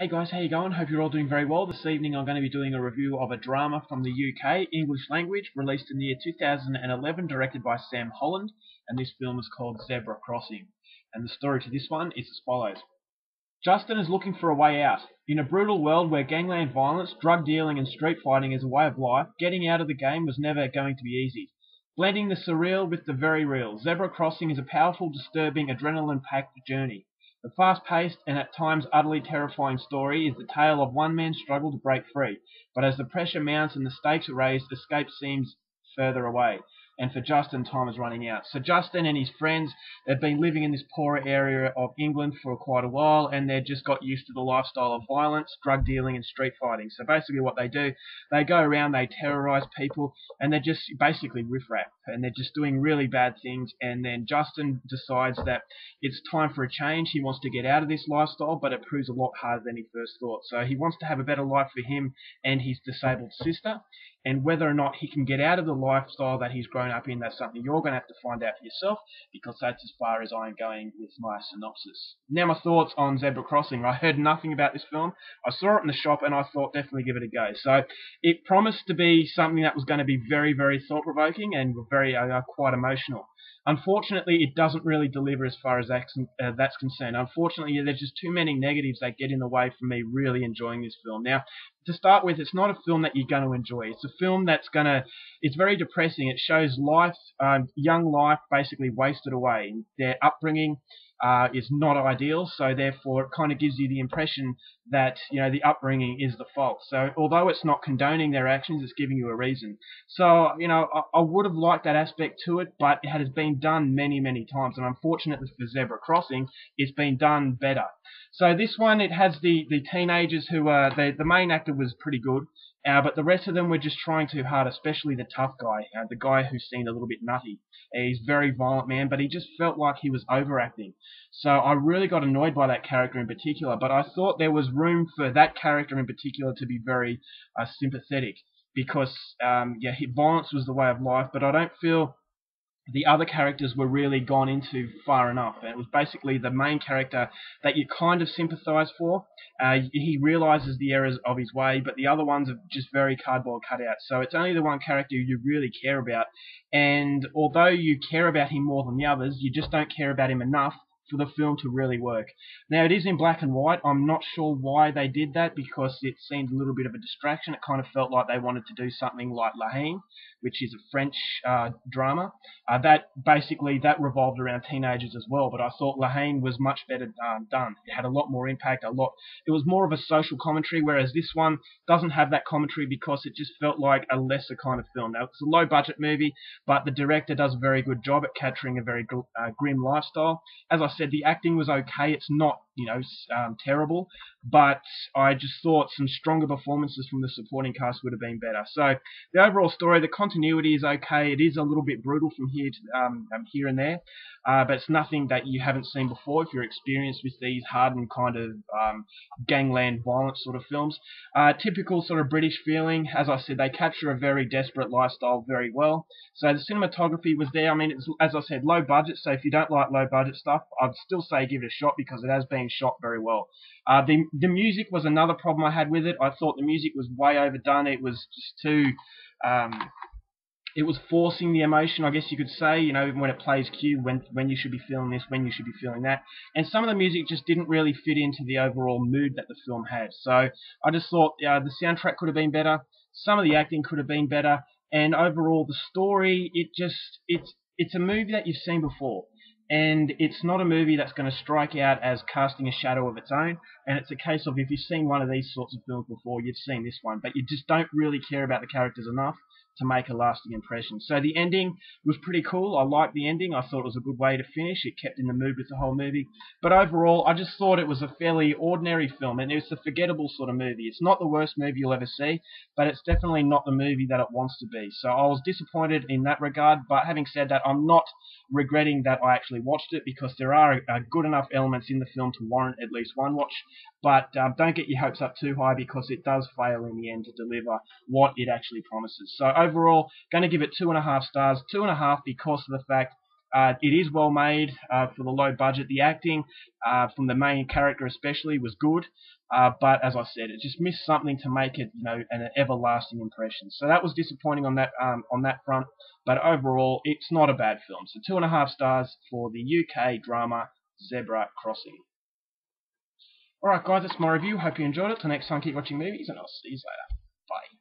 Hey guys, how you going? Hope you're all doing very well. This evening I'm going to be doing a review of a drama from the UK, English language, released in the year 2011, directed by Sam Holland, and this film is called Zebra Crossing. And the story to this one is as follows. Justin is looking for a way out. In a brutal world where gangland violence, drug dealing and street fighting is a way of life, getting out of the game was never going to be easy. Blending the surreal with the very real, Zebra Crossing is a powerful, disturbing, adrenaline-packed journey. The fast-paced and at times utterly terrifying story is the tale of one man's struggle to break free, but as the pressure mounts and the stakes are raised, escape seems further away. And for Justin, time is running out. So Justin and his friends, they've been living in this poorer area of England for quite a while, and they've just got used to the lifestyle of violence, drug dealing, and street fighting. So basically what they do, they go around, they terrorize people, and they're just basically riffraff, and they're just doing really bad things. And then Justin decides that it's time for a change. He wants to get out of this lifestyle, but it proves a lot harder than he first thought. So he wants to have a better life for him and his disabled sister, and whether or not he can get out of the lifestyle that he's grown up in, that's something you're going to have to find out for yourself, because that's as far as I'm going with my synopsis. Now my thoughts on Zebra Crossing. I heard nothing about this film. I saw it in the shop and I thought definitely give it a go. So it promised to be something that was going to be very, very thought-provoking and very quite emotional. Unfortunately, it doesn't really deliver as far as that's concerned. Unfortunately, there's just too many negatives that get in the way for me really enjoying this film. Now, to start with, it's not a film that you're going to enjoy. It's a film it's very depressing. It shows life, young life basically wasted away. Their upbringing is not ideal, so therefore it kind of gives you the impression that, the upbringing is the fault. So although it's not condoning their actions, it's giving you a reason. So, I would have liked that aspect to it, but it has been done many, many times, and unfortunately for Zebra Crossing, it's been done better. So this one, it has the teenagers who are, the main actor was pretty good, but the rest of them were just trying too hard, especially the tough guy, the guy who seemed a little bit nutty. He's a very violent man, but he just felt like he was overacting. So I really got annoyed by that character in particular, but I thought there was room for that character in particular to be very sympathetic, because violence was the way of life, but I don't feel the other characters were really gone into far enough. And it was basically the main character that you kind of sympathise for. He realises the errors of his way, but the other ones are just very cardboard cutouts. So it's only the one character you really care about. And although you care about him more than the others, you just don't care about him enough for the film to really work. Now, it is in black and white. I'm not sure why they did that, because it seemed a little bit of a distraction. It kind of felt like they wanted to do something like La Haine, which is a French drama. That revolved around teenagers as well, but I thought La Haine was much better done. It had a lot more impact, it was more of a social commentary, whereas this one doesn't have that commentary because it just felt like a lesser kind of film. Now, it's a low-budget movie, but the director does a very good job at capturing a very grim lifestyle. As I said, the acting was okay. It's not, terrible, but I just thought some stronger performances from the supporting cast would have been better. So the overall story, the continuity is okay. It is a little bit brutal from here and there, but it's nothing that you haven't seen before if you're experienced with these hardened kind of gangland violence sort of films. Typical sort of British feeling. As I said, they capture a very desperate lifestyle very well. So the cinematography was there. I mean, it's, as I said, low budget, so if you don't like low budget stuff, I'd still say give it a shot, because it has been shot very well. The music was another problem I had with it. I thought the music was way overdone. It was just too... it was forcing the emotion, I guess you could say, when it plays cue, when you should be feeling this, when you should be feeling that. And some of the music just didn't really fit into the overall mood that the film had. So I just thought the soundtrack could have been better, some of the acting could have been better, and overall the story, it's a movie that you've seen before. And it's not a movie that's going to strike out as casting a shadow of its own. And it's a case of, if you've seen one of these sorts of films before, you've seen this one. But you just don't really care about the characters enough to make a lasting impression. So the ending was pretty cool. I liked the ending. I thought it was a good way to finish. It kept in the mood with the whole movie. But overall, I just thought it was a fairly ordinary film, and it's a forgettable sort of movie. It's not the worst movie you'll ever see, but it's definitely not the movie that it wants to be. So I was disappointed in that regard, but having said that, I'm not regretting that I actually watched it, because there are good enough elements in the film to warrant at least one watch. But don't get your hopes up too high, because it does fail in the end to deliver what it actually promises. So overall, going to give it 2.5 stars. 2.5 because of the fact It is well made for the low budget. The acting from the main character especially was good, but as I said, it just missed something to make it, an everlasting impression. So that was disappointing on that front. But overall, it's not a bad film. So 2.5 stars for the UK drama Zebra Crossing. Alright guys, that's my review. Hope you enjoyed it. Till next time, keep watching movies, and I'll see you later. Bye.